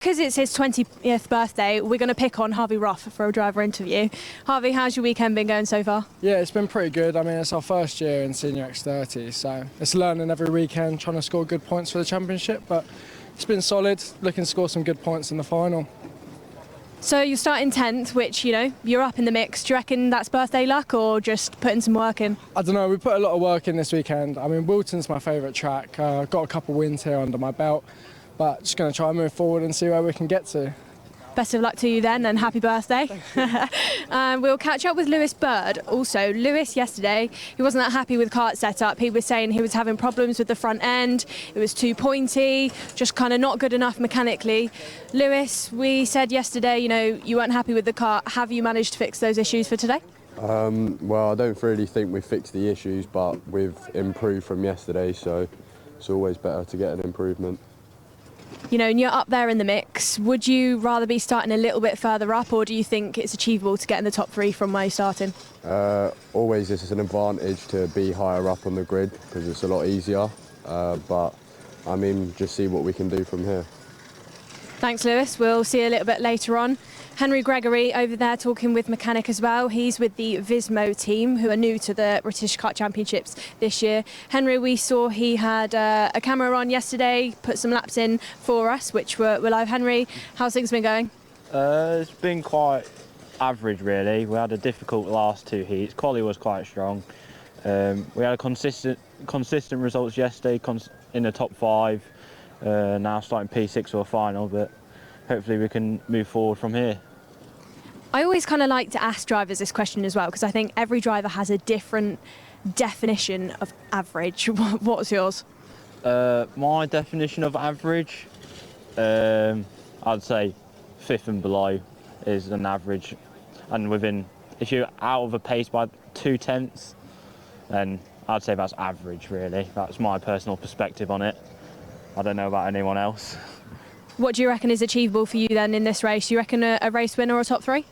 Because it's his 20th birthday, we're going to pick on Harvey Roth for a driver interview. Harvey, how's your weekend been going so far? Yeah, it's been pretty good. I mean, it's our first year in Senior X30, so it's learning every weekend, trying to score good points for the championship, but it's been solid, looking to score some good points in the final. So you're starting 10th, which, you know, you're up in the mix. Do you reckon that's birthday luck or just putting some work in? I don't know, we put a lot of work in this weekend. I mean, Whilton's my favourite track. Got a couple wins here under my belt, but just going to try and move forward and see where we can get to. Best of luck to you then, and happy birthday. We'll catch up with Lewis Bird. Also, Lewis yesterday, he wasn't that happy with Kart setup. He was saying he was having problems with the front end. It was too pointy, just kind of not good enough mechanically. Lewis, we said yesterday, you know, you weren't happy with the car. Have you managed to fix those issues for today? Well, I don't really think we fixed the issues, but we've improved from yesterday, so it's always better to get an improvement. You know, and you're up there in the mix. Would you rather be starting a little bit further up, or do you think it's achievable to get in the top 3 from where you're starting? Always this is an advantage to be higher up on the grid because it's a lot easier, but I mean, just see what we can do from here. Thanks, Lewis. We'll see you a little bit later on. Henry Gregory over there talking with Mechanic as well. He's with the Vismo team, who are new to the British Kart Championships this year. Henry, we saw he had a camera on yesterday, put some laps in for us, which were live. Henry, how's things been going? It's been quite average, really. We had a difficult last 2 heats. Quali was quite strong. We had a consistent results yesterday in the top 5. Now starting P6 or a final, but hopefully we can move forward from here. I always kind of like to ask drivers this question as well, because I think every driver has a different definition of average. What's yours? My definition of average, I'd say 5th and below is an average, and if you're out of a pace by 2/10, then I'd say that's average, really. That's my personal perspective on it. I don't know about anyone else. What do you reckon is achievable for you then in this race? Do you reckon a race winner or a top 3?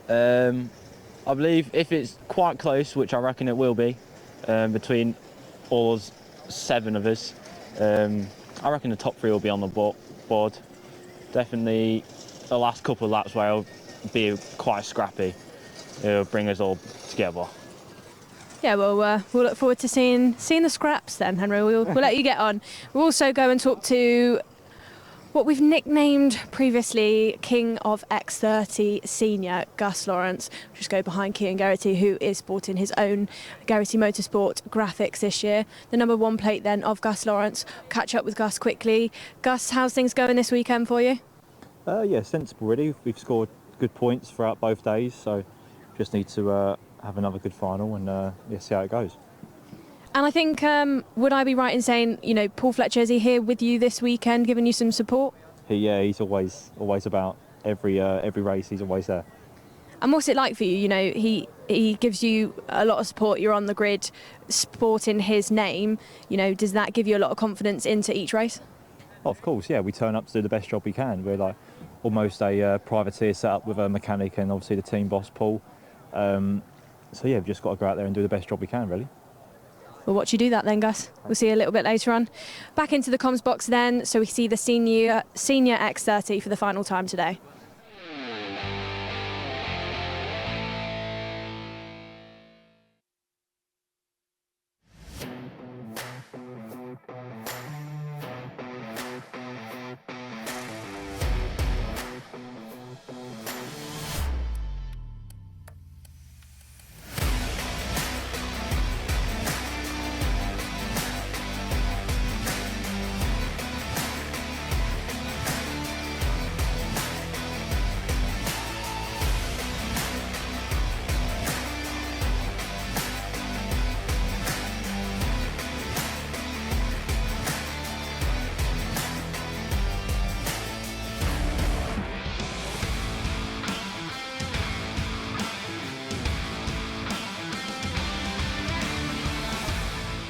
I believe if it's quite close, which I reckon it will be, between all 7 of us, I reckon the top 3 will be on the board. Definitely the last couple of laps where it'll be quite scrappy. It'll bring us all together. Yeah, well, we'll look forward to seeing the scraps then, Henry. We'll let you get on. We'll also go and talk to what we've nicknamed previously King of X30 Senior, Gus Lawrence. We'll just go behind Cian Geraghty, who is sporting his own Geraghty Motorsport graphics this year. The number 1 plate then of Gus Lawrence. Catch up with Gus quickly. Gus, how's things going this weekend for you? Yeah, sensible really. We've scored good points throughout both days, so just need to have another good final and yeah, see how it goes. And I think, would I be right in saying, you know, Paul Fletcher, is he here with you this weekend, giving you some support? Yeah, he's always about every race. He's always there. And what's it like for you? You know, he gives you a lot of support. You're on the grid, sporting his name. You know, does that give you a lot of confidence into each race? Oh, of course, yeah. We turn up to do the best job we can. We're like almost a privateer set up with a mechanic and obviously the team boss Paul. So yeah, we've just got to go out there and do the best job we can, really. We'll watch you do that then, Gus. We'll see you a little bit later on. Back into the comms box then, so we see the Senior X30 for the final time today.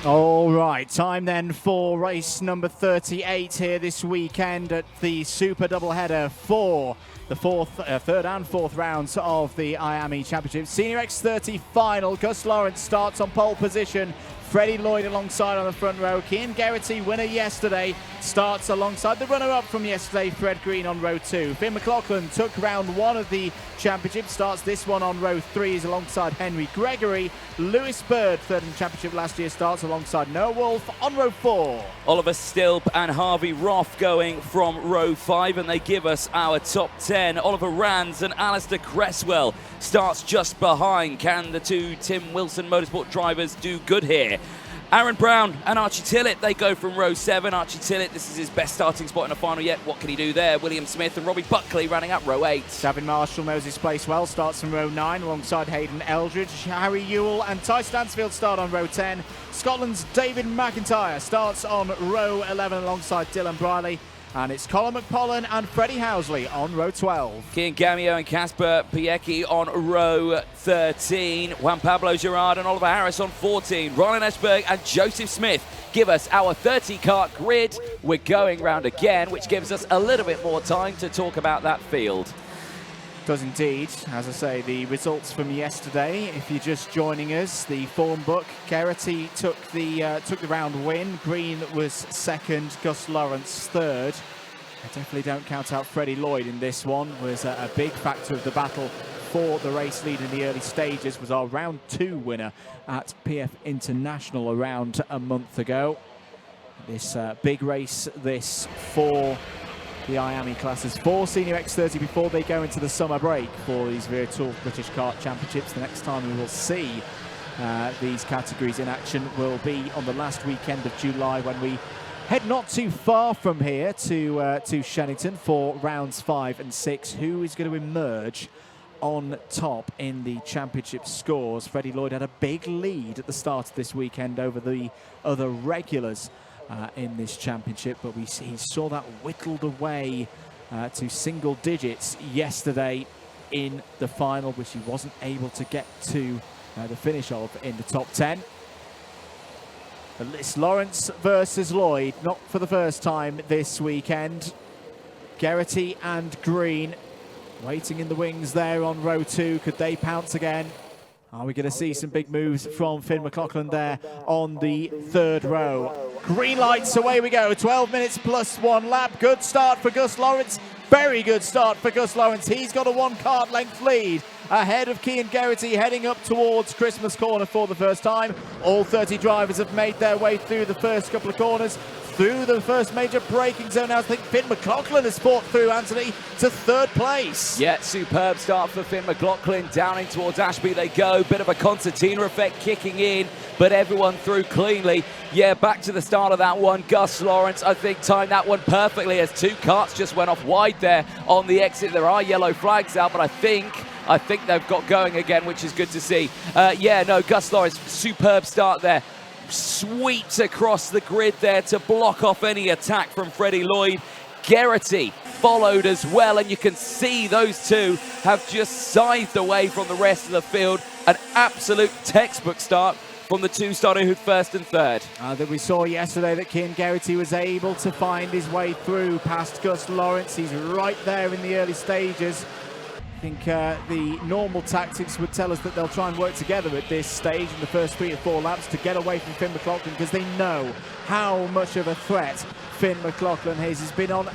All right, time then for race number 38 here this weekend at the Super Doubleheader for the third and fourth rounds of the IAME Championship. Senior X30 final. Gus Lawrence starts on pole position Freddie Lloyd alongside on the front row. Cian Geraghty, winner yesterday, starts alongside the runner-up from yesterday, Fred Green, on row 2. Finn McLaughlin took round 1 of the championship, starts this one on row 3, is alongside Henry Gregory. Lewis Bird, third in the championship last year, starts alongside Noah Wolf on row 4. Oliver Stilp and Harvey Roth going from row 5, and they give us our top 10. Oliver Rands and Alistair Cresswell starts just behind. Can the two Tim Wilson Motorsport drivers do good here? Aaron Brown and Archie Tillett, they go from row 7. Archie Tillett, this is his best starting spot in a final yet. What can he do there? William Smith and Robbie Buckley running up row 8. Davin Marshall knows his place well, starts from row 9 alongside Hayden Eldridge. Harry Ewell and Ty Stansfield start on row 10. Scotland's David McIntyre starts on row 11 alongside Dylan Briley. And it's Colin McPollan and Freddie Housley on row 12. Kian Gamio and Casper Piecki on row 13. Juan Pablo Gerard and Oliver Harris on 14. Ryan Ashberg and Joseph Smith give us our 30-kart grid. We're going round again, which gives us a little bit more time to talk about that field. Does indeed. As I say, the results from yesterday, if you're just joining us, the form book, Geraghty took the round win. Green was second, Gus Lawrence third. I definitely don't count out Freddie Lloyd in this one. Was a big factor of the battle for the race lead in the early stages. Was our round 2 winner at PF International around a month ago. This big race, this for the IAME classes, 4 Senior X30 before they go into the summer break for these Virtual British Kart Championships. The next time we will see these categories in action will be on the last weekend of July, when we head not too far from here to Shennington for rounds 5 and 6. Who is going to emerge on top in the championship scores? Freddie Lloyd had a big lead at the start of this weekend over the other regulars in this championship, but he saw that whittled away to single digits yesterday in the final, which he wasn't able to get to the finish of in the top 10. But it's Lawrence versus Lloyd, not for the first time this weekend. Geraghty and Green waiting in the wings there on row 2. Could they pounce again? Are we going to see some big moves from Finn McLaughlin there on the 3rd row? Green lights, away we go. 12 minutes plus 1 lap. Good start for Gus Lawrence. Very good start for Gus Lawrence. He's got a 1 kart length lead ahead of Cian Geraghty, heading up towards Christmas Corner for the first time. All 30 drivers have made their way through the first couple of corners, through the first major braking zone. Now I think Finn McLaughlin has fought through, Anthony, to 3rd place. Yeah, superb start for Finn McLaughlin. Downing towards Ashby they go. Bit of a concertina effect kicking in, but everyone through cleanly. Yeah, back to the start of that one. Gus Lawrence, I think, timed that one perfectly as 2 karts just went off wide there on the exit. There are yellow flags out, but I think they've got going again, which is good to see. Gus Lawrence, superb start there. Sweeps across the grid there to block off any attack from Freddie Lloyd. Geraghty followed as well, and you can see those two have just scythed away from the rest of the field. An absolute textbook start from the 2 starting who 1st and 3rd. That we saw yesterday that Cian Geraghty was able to find his way through past Gus Lawrence. He's right there in the early stages. I think the normal tactics would tell us that they'll try and work together at this stage in the first 3 or 4 laps to get away from Finn McLaughlin, because they know how much of a threat Finn McLaughlin is. He's been on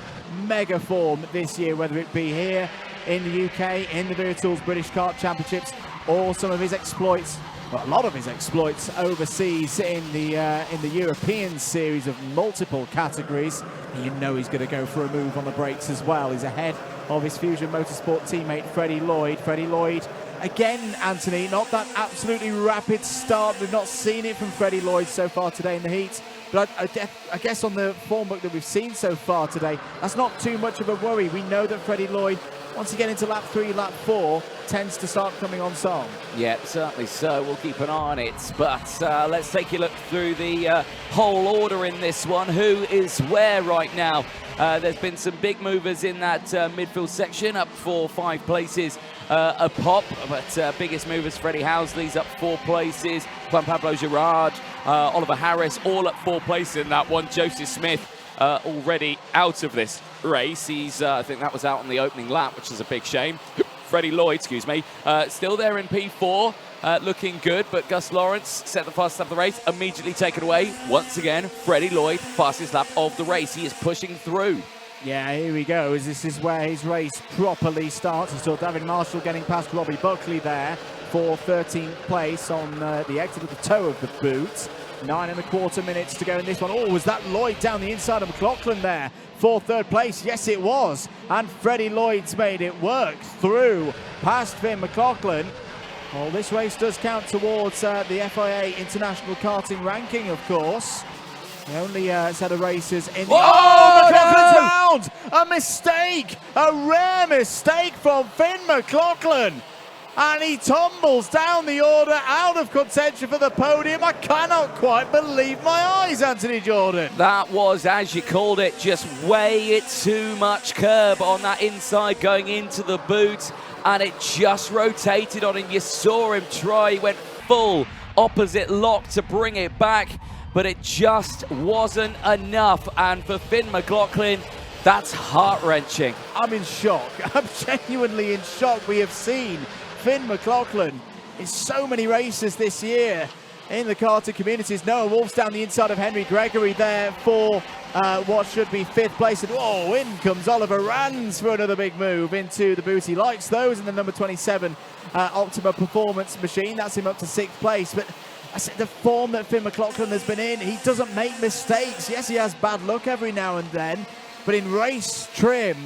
mega form this year, whether it be here in the UK, in the Virtuals British Kart Championships, or some of his exploits, well, a lot of his exploits overseas in the European series of multiple categories. And you know he's going to go for a move on the brakes as well. He's ahead of his Fusion Motorsport teammate Freddie Lloyd. Freddie Lloyd, again, Anthony, not that absolutely rapid start. We've not seen it from Freddie Lloyd so far today in the heat. But I guess on the form book that we've seen so far today, that's not too much of a worry. We know that Freddie Lloyd, once you get into lap 3, lap 4, tends to start coming on song. Yeah, certainly so. We'll keep an eye on it. But let's take a look through the whole order in this one. Who is where right now? There's been some big movers in that midfield section, up 4 or 5 places a pop. But biggest movers, Freddie Housley's up 4 places. Juan Pablo Gerard, Oliver Harris, all up 4 places in that one. Joseph Smith already out of this race. He's, I think that was out on the opening lap, which is a big shame Freddie Lloyd, excuse me, still there in P4. Looking good, but Gus Lawrence set the fastest lap of the race, immediately taken away. Once again, Freddie Lloyd, fastest lap of the race. He is pushing through. Yeah, here we go. This is where his race properly starts. You saw David Marshall getting past Robbie Buckley there for 13th place on the exit of the toe of the boot. 9.25 minutes to go in this one. Oh, was that Lloyd down the inside of McLaughlin there for third place? Yes, it was. And Freddie Lloyd's made it work through past Finn McLaughlin. Well, this race does count towards the FIA International Karting ranking, of course. The only set of races in the... Oh, McLaughlin's round! A mistake! A rare mistake from Finn McLaughlin! And he tumbles down the order, out of contention for the podium. I cannot quite believe my eyes, Anthony Jordan. That was, as you called it, just way too much curb on that inside going into the boot. And it just rotated on him. You saw him try. He went full opposite lock to bring it back. But it just wasn't enough. And for Finn McLaughlin, that's heart-wrenching. I'm in shock. I'm genuinely in shock. We have seen Finn McLaughlin in so many races this year in the karting communities. Noah Wolf's down the inside of Henry Gregory there for what should be 5th place. And oh, in comes Oliver Rands for another big move into the boot. He likes those in the number 27 Optima Performance machine. That's him up to 6th place. But I said the form that Finn McLaughlin has been in, he doesn't make mistakes. Yes, he has bad luck every now and then, but in race trim,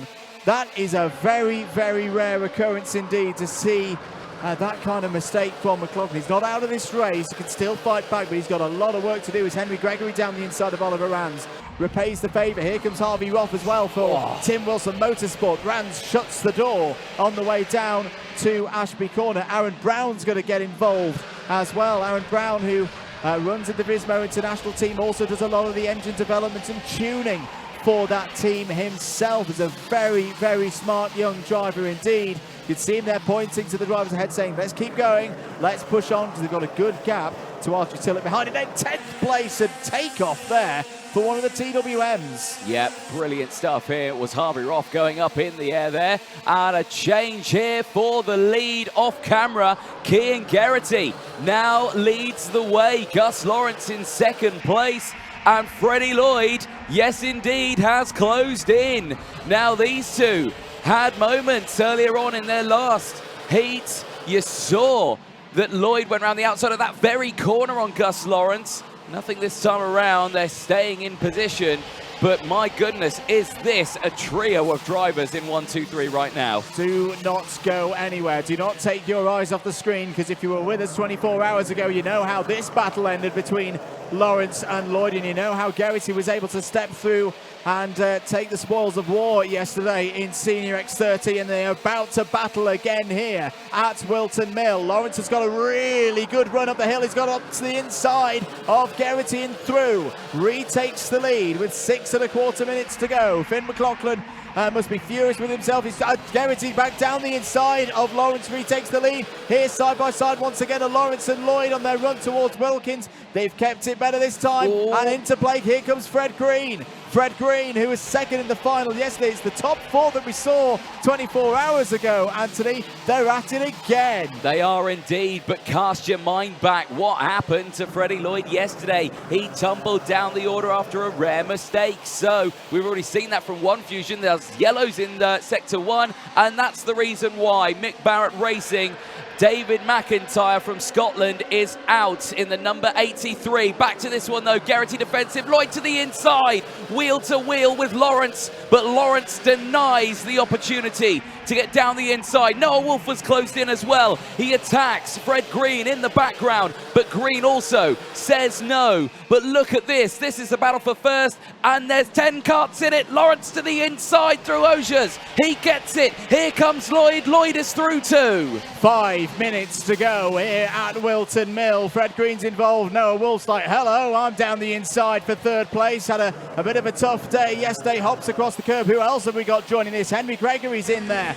that is a very, very rare occurrence indeed to see that kind of mistake from McLaughlin. He's not out of this race. He can still fight back, but he's got a lot of work to do. As Henry Gregory down the inside of Oliver Rands repays the favour. Here comes Harvey Roth as well for Tim Wilson Motorsport. Rands shuts the door on the way down to Ashby Corner. Aaron Brown's going to get involved as well. Aaron Brown, who runs in the Vismo International team, also does a lot of the engine development and tuning for that team himself. Is a very, very smart young driver indeed. You can see him there pointing to the drivers ahead saying, let's keep going, let's push on, because they've got a good gap to Archie Tillett behind it. Then 10th place and takeoff there for one of the TWMs. Yep, brilliant stuff here. It was Harvey Roth going up in the air there. And a change here for the lead off camera. Cian Geraghty now leads the way. Gus Lawrence in 2nd place. And Freddie Lloyd, yes indeed, has closed in. Now these two had moments earlier on in their last heat. You saw that Lloyd went around the outside of that very corner on Gus Lawrence. Nothing this time around. They're staying in position. But my goodness, is this a trio of drivers in 1, 2, 3 right now? Do not go anywhere. Do not take your eyes off the screen, because if you were with us 24 hours ago, you know how this battle ended between Lawrence and Lloyd, and you know how Geraghty was able to step through and take the spoils of war yesterday in Senior X30, and they're about to battle again here at Whilton Mill. Lawrence has got a really good run up the hill. He's got up to the inside of Geraghty and through. Retakes the lead with 6.25 minutes to go. Finn McLaughlin must be furious with himself. He's Geraghty back down the inside of Lawrence, retakes the lead. Here side by side once again are Lawrence and Lloyd on their run towards Wilkins. They've kept it better this time. Ooh. And into play, here comes Fred Green. Fred Green, who was 2nd in the final yesterday. It's the top 4 that we saw 24 hours ago, Anthony. They're at it again. They are indeed, but cast your mind back. What happened to Freddie Lloyd yesterday? He tumbled down the order after a rare mistake. So we've already seen that from One Fusion. There's yellows in Sector 1, and that's the reason why Mick Barrett Racing, David McIntyre from Scotland is out in the number 83. Back to this one though, Geraghty defensive, Lloyd to the inside, wheel to wheel with Lawrence, but Lawrence denies the opportunity to get down the inside. Noah Wolf was closed in as well. He attacks Fred Green in the background, but Green also says no. But look at this. This is a battle for first, and there's 10 karts in it. Lawrence to the inside through Osiers. He gets it. Here comes Lloyd. Lloyd is through too. 5 minutes to go here at Whilton Mill. Fred Green's involved. Noah Wolf's like, hello, I'm down the inside for 3rd place. Had a bit of a tough day yesterday. Hops across the curb. Who else have we got joining this? Henry Gregory's in there.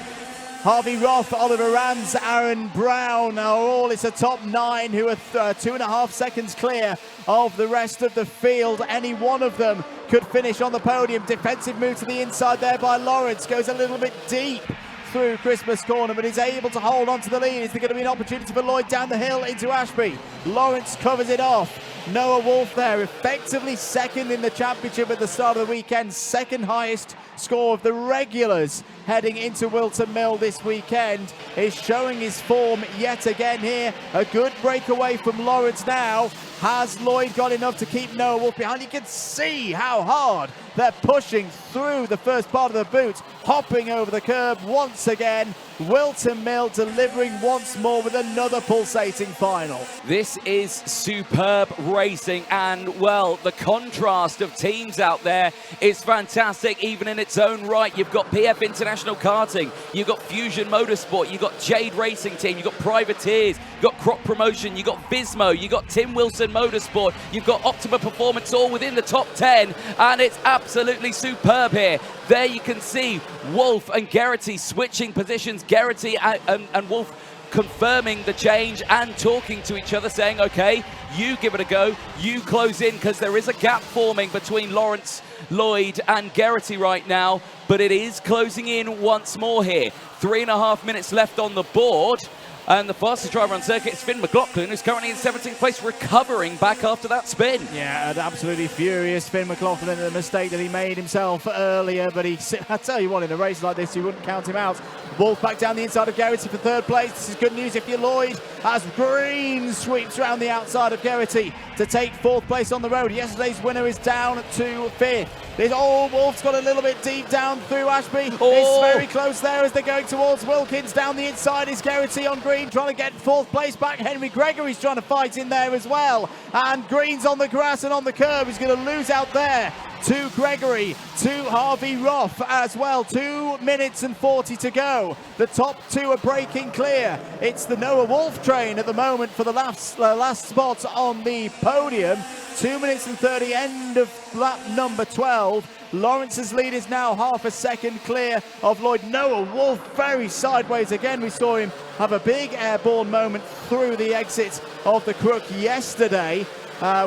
Harvey Roth, Oliver Rands, Aaron Brown are all, it's a top 9 who are 2.5 seconds clear of the rest of the field. Any one of them could finish on the podium. Defensive move to the inside there by Lawrence. Goes a little bit deep through Christmas corner, but is able to hold on to the lead. Is there going to be an opportunity for Lloyd down the hill into Ashby? Lawrence covers it off. Noah Wolf there, effectively second in the championship at the start of the weekend, second highest score of the regulars heading into Whilton Mill this weekend, is showing his form yet again here. A good breakaway from Lawrence now. Has Lloyd got enough to keep Noah Wolf behind? You can see how hard they're pushing through the first part of the boot, hopping over the curb once again. Whilton Mill delivering once more with another pulsating final. This is superb racing, and well, the contrast of teams out there is fantastic even in its own right. You've got PF International Karting, you've got Fusion Motorsport, you've got Jade Racing Team, you've got Privateers, you've got Crop Promotion, you've got Vismo, you've got Tim Wilson Motorsport, you've got Optima Performance, all within the top 10, and it's absolutely superb here. There you can see Wolf and Geraghty switching positions. Geraghty and Wolf confirming the change and talking to each other, saying, okay, you give it a go, you close in, because there is a gap forming between Lawrence, Lloyd and Geraghty right now, but it is closing in once more here. 3.5 minutes left on the board. And the fastest driver on circuit is Finn McLaughlin, who's currently in 17th place, recovering back after that spin. Yeah, an absolutely furious Finn McLaughlin, the mistake that he made himself earlier, but I tell you what, in a race like this, you wouldn't count him out. Wolf back down the inside of Geraghty for third place. This is good news if you're Lloyd, as Green sweeps around the outside of Geraghty to take fourth place on the road. Yesterday's winner is down to fifth. Wolf's got a little bit deep down through Ashby. It's very close there as they're going towards Wilkins. Down the inside is Geraghty on Green, trying to get fourth place back. Henry Gregory's trying to fight in there as well. And Green's on the grass and on the curb. He's going to lose out there to Gregory, to Harvey Roth as well. 2 minutes and 40 to go. The top two are breaking clear. It's the Noah Wolf train at the moment for the last spot on the podium. 2 minutes and 30, end of lap number 12. Lawrence's lead is now half a second clear of Lloyd. Noah Wolf very sideways again. We saw him have a big airborne moment through the exit of the crook yesterday,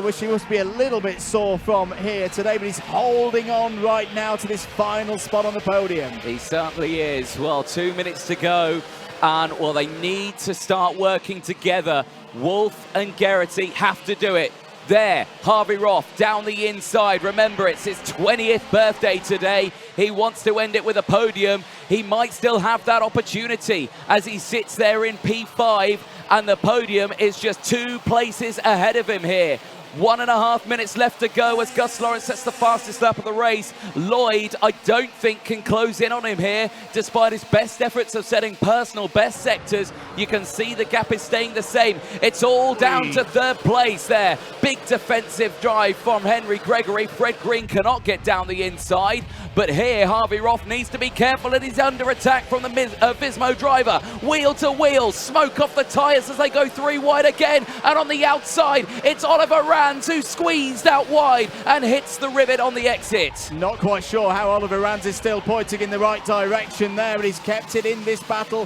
which he must be a little bit sore from here today, but he's holding on right now to this final spot on the podium. He certainly is. Well, 2 minutes to go, and well, they need to start working together. Wolf and Geraghty have to do it. There, Harvey Roth down the inside. Remember, it's his 20th birthday today. He wants to end it with a podium. He might still have that opportunity as he sits there in P5, and the podium is just 2 places ahead of him here. 1.5 minutes left to go as Gus Lawrence sets the fastest lap of the race. Lloyd, I don't think, can close in on him here, despite his best efforts of setting personal best sectors. You can see the gap is staying the same. It's all down to third place there. Big defensive drive from Henry Gregory. Fred Green cannot get down the inside, but here Harvey Roth needs to be careful, and he's under attack from the Vismo driver. Wheel to wheel, smoke off the tyres as they go 3 wide again, and on the outside, it's Oliver Rands who squeezed out wide and hits the rivet on the exit. Not quite sure how Oliver Rands is still pointing in the right direction there, but he's kept it in this battle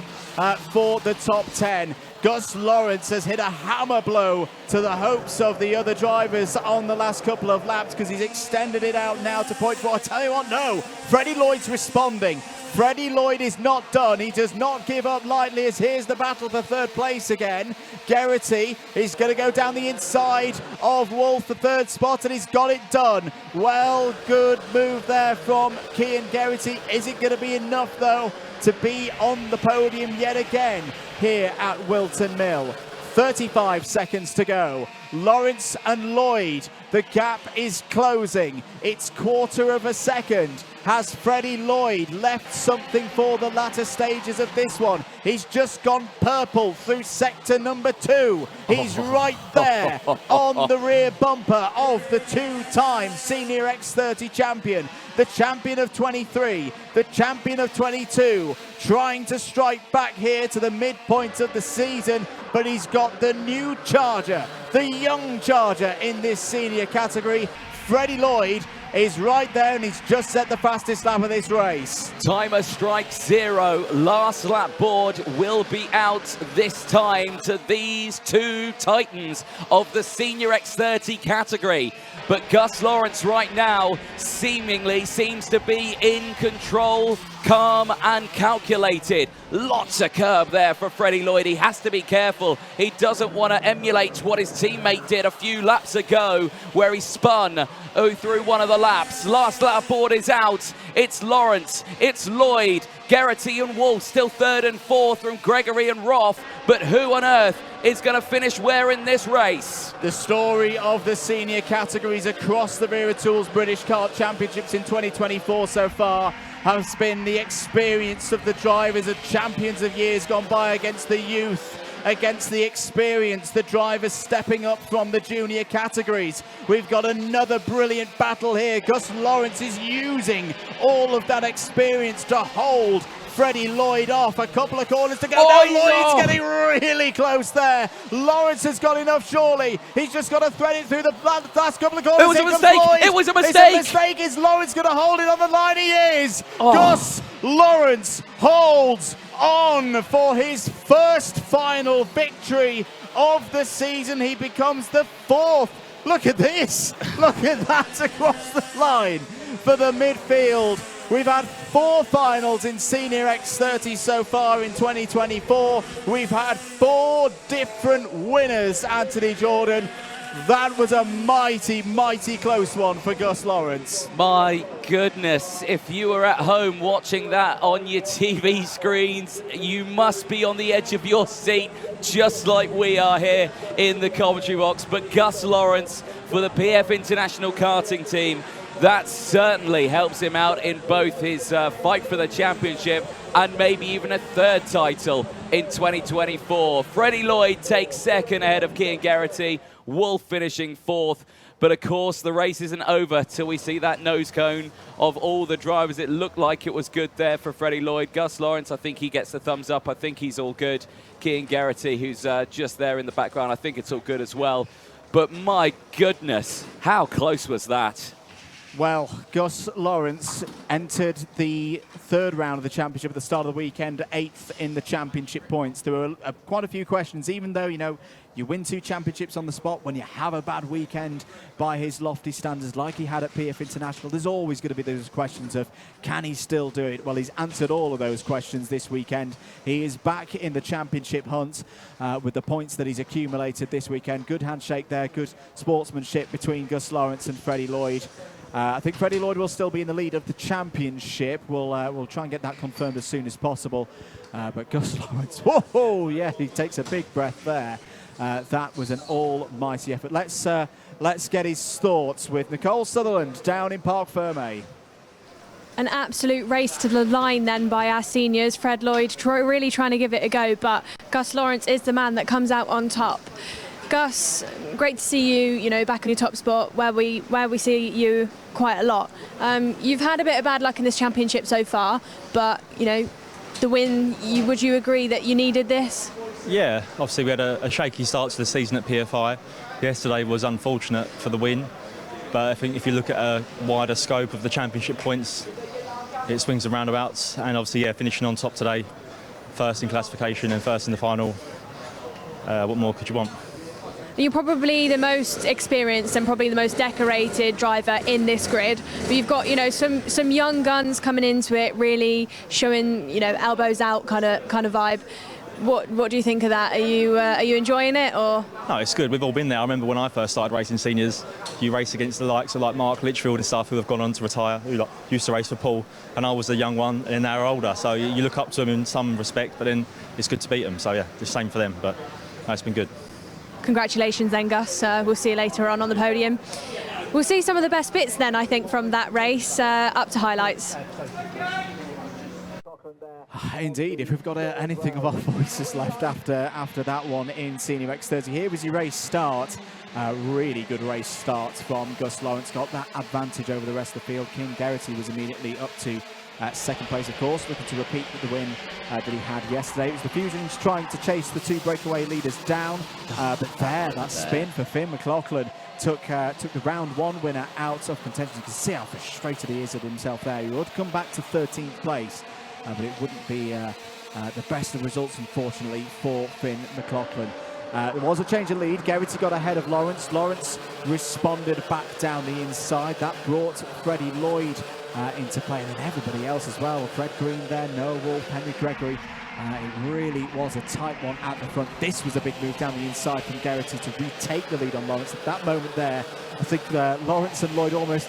for the top 10. Gus Lawrence has hit a hammer blow to the hopes of the other drivers on the last couple of laps, because he's extended it out now to point 4. I tell you what, no, Freddie Lloyd's responding. Freddie Lloyd is not done. He does not give up lightly, as here's the battle for third place again. Geraghty is going to go down the inside of Wolf for third spot, and he's got it done. Well, good move there from Cian Geraghty. Is it going to be enough, though, to be on the podium yet again here at Whilton Mill? 35 seconds to go. Lawrence and Lloyd, the gap is closing. It's 1/4 of a second. Has Freddie Lloyd left something for the latter stages of this one? He's just gone purple through sector number 2. He's right there on the rear bumper of the 2-time Senior X30 champion, the champion of 23, the champion of 22, trying to strike back here to the midpoint of the season, but he's got the new charger, the young charger in this senior category. Freddie Lloyd is right there, and he's just set the fastest lap of this race. Timer strikes 0. Last lap board will be out this time to these 2 titans of the Senior X30 category. But Gus Lawrence right now seemingly seems to be in control calm and calculated. Lots of curb there for Freddie Lloyd. He has to be careful. He doesn't want to emulate what his teammate did a few laps ago, where he spun through one of the laps. Last lap board is out. It's Lawrence, it's Lloyd, Geraghty and Wolf still third and fourth from Gregory and Roth. But who on earth is going to finish where in this race? The story of the senior categories across the Wera Tools British Kart Championships in 2024 so far has been the experience of the drivers of champions of years gone by against the youth, against the experience, the drivers stepping up from the junior categories. We've got another brilliant battle here. Gus Lawrence is using all of that experience to hold Freddie Lloyd off. A couple of corners to go. Oh, Lloyd's no. getting really close there. Lawrence has got enough, surely. He's just got to thread it through the last couple of corners. It was a Here comes mistake. Lloyd. It was a It's mistake. a mistake. Is Lawrence going to hold it on the line? He is. Oh. Gus Lawrence holds on for his first final victory of the season. He becomes the fourth. Look at this. Look at that across the line for the midfield. We've had 4 finals in Senior X30 so far in 2024. We've had 4 different winners, Anthony Jordan. That was a mighty, mighty close one for Gus Lawrence. My goodness, if you were at home watching that on your TV screens, you must be on the edge of your seat, just like we are here in the commentary box. But Gus Lawrence for the PF International Karting team, that certainly helps him out in both his fight for the championship and maybe even a third title in 2024. Freddie Lloyd takes second ahead of Kian Geraghty, Wolf finishing fourth. But of course, the race isn't over till we see that nose cone of all the drivers. It looked like it was good there for Freddie Lloyd. Gus Lawrence, I think he gets the thumbs up. I think he's all good. Kian Geraghty, who's just there in the background, I think it's all good as well. But my goodness, how close was that? Well, Gus Lawrence entered the third round of the championship at the start of the weekend, 8th in the championship points. There were quite a few questions, even though, you know, you win 2 championships on the spot when you have a bad weekend by his lofty standards like he had at PF International. There's always going to be those questions of, can he still do it? Well, he's answered all of those questions this weekend. He is back in the championship hunt with the points that he's accumulated this weekend. Good handshake there, good sportsmanship between Gus Lawrence and Freddie Lloyd. I think Freddie Lloyd will still be in the lead of the championship. We'll try and get that confirmed as soon as possible. But Gus Lawrence, whoa, yeah, he takes a big breath there. That was an almighty effort. Let's get his thoughts with Nicole Sutherland down in Parc Ferme. An absolute race to the line then by our seniors. Fred Lloyd really trying to give it a go, but Gus Lawrence is the man that comes out on top. Gus, great to see you, back in your top spot where we see you quite a lot. You've had a bit of bad luck in this championship so far, but, the win, would you agree that you needed this? Yeah, obviously we had a shaky start to the season at PFI. Yesterday was unfortunate for the win, but I think if you look at a wider scope of the championship points, it swings and roundabouts, and obviously, finishing on top today, first in classification and first in the final. What more could you want? You're probably the most experienced and probably the most decorated driver in this grid. But you've got, some young guns coming into it, really showing, elbows out kind of vibe. What do you think of that? Are you enjoying it or? No, it's good. We've all been there. I remember when I first started racing seniors, you race against the likes of like Mark Litchfield and stuff who have gone on to retire, who used to race for Paul, and I was a young one and they're older. So you look up to them in some respect, but then it's good to beat them. So yeah, the same for them. But no, it's been good. Congratulations then, Gus. We'll see you later on the podium. We'll see some of the best bits then, I think, from that race up to highlights. Indeed, if we've got anything of our voices left after that one in Senior X30. Here was your race start. Really good race start from Gus Lawrence. Got that advantage over the rest of the field. Kian Geraghty was immediately up to second place, of course, looking to repeat the win that he had yesterday. It was the Fusions trying to chase the 2 breakaway leaders down, but that spin for Finn McLaughlin took the round 1 winner out of contention. You can see how frustrated he is at himself there. He would come back to 13th place, but it wouldn't be the best of results, unfortunately, for Finn McLaughlin. There was a change of lead. Geraghty got ahead of Lawrence. Lawrence responded back down the inside. That brought Freddie Lloyd into play, and then everybody else as well. Fred Green there, Noah Wolf, Henry Gregory. It really was a tight one at the front. This was a big move down the inside from Geraghty to retake the lead on Lawrence. At that moment there, I think Lawrence and Lloyd almost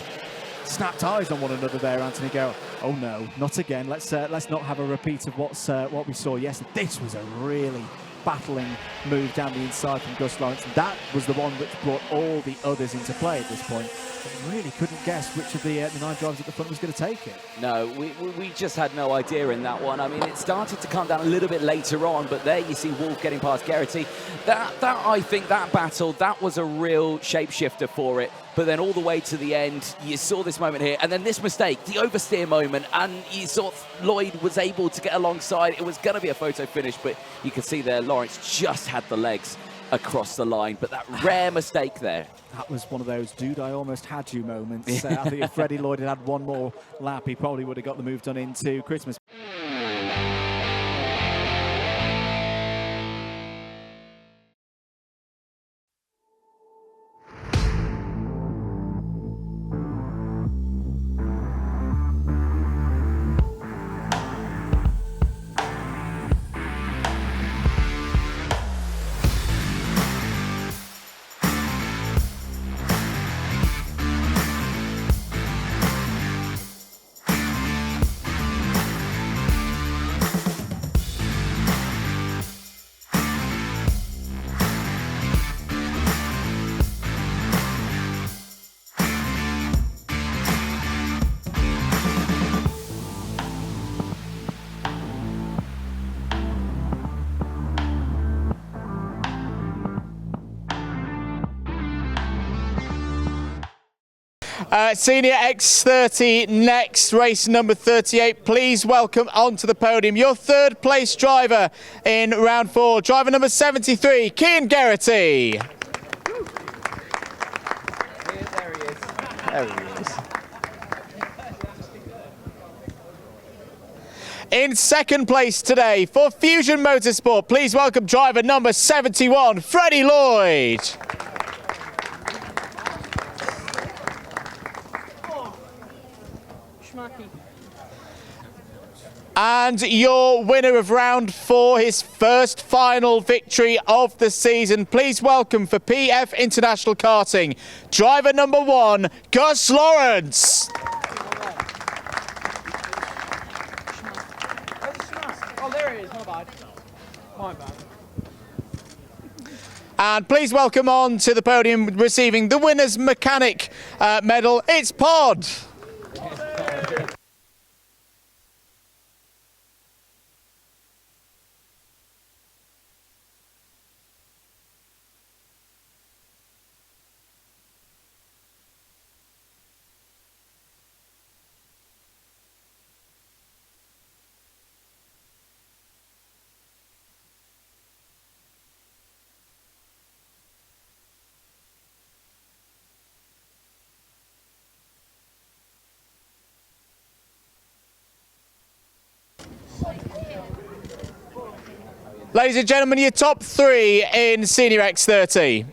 snapped eyes on one another there. Anthony go, oh no, not again. Let's not have a repeat of what we saw yesterday. This was a really battling move down the inside from Gus Lawrence. That was the one which brought all the others into play at this point. But really couldn't guess which of the 9 drivers at the front was going to take it. No, we just had no idea in that one. I mean, it started to come down a little bit later on, but there you see Wolf getting past Geraghty. That I think that battle, that was a real shapeshifter for it. But then all the way to the end, you saw this moment here, and then this mistake, the oversteer moment, and you saw Lloyd was able to get alongside. It was going to be a photo finish, but you could see there Lawrence just had the legs across the line, but that rare mistake there. That was one of those, dude, I almost had you moments. I think if Freddie Lloyd had one more lap, he probably would have got the move done into Christmas. Senior X30 next, race number 38. Please welcome onto the podium your third place driver in round 4, driver number 73, Cian Geraghty. There he is. There he is. In second place today for Fusion Motorsport, please welcome driver number 71, Freddie Lloyd. And your winner of round 4, his first final victory of the season. Please welcome for PF International Karting, driver number 1, Gus Lawrence. Oh, there he is. My bad. My bad. And please welcome on to the podium receiving the winner's mechanic medal, it's Pod. Ladies and gentlemen, your top 3 in Senior X30.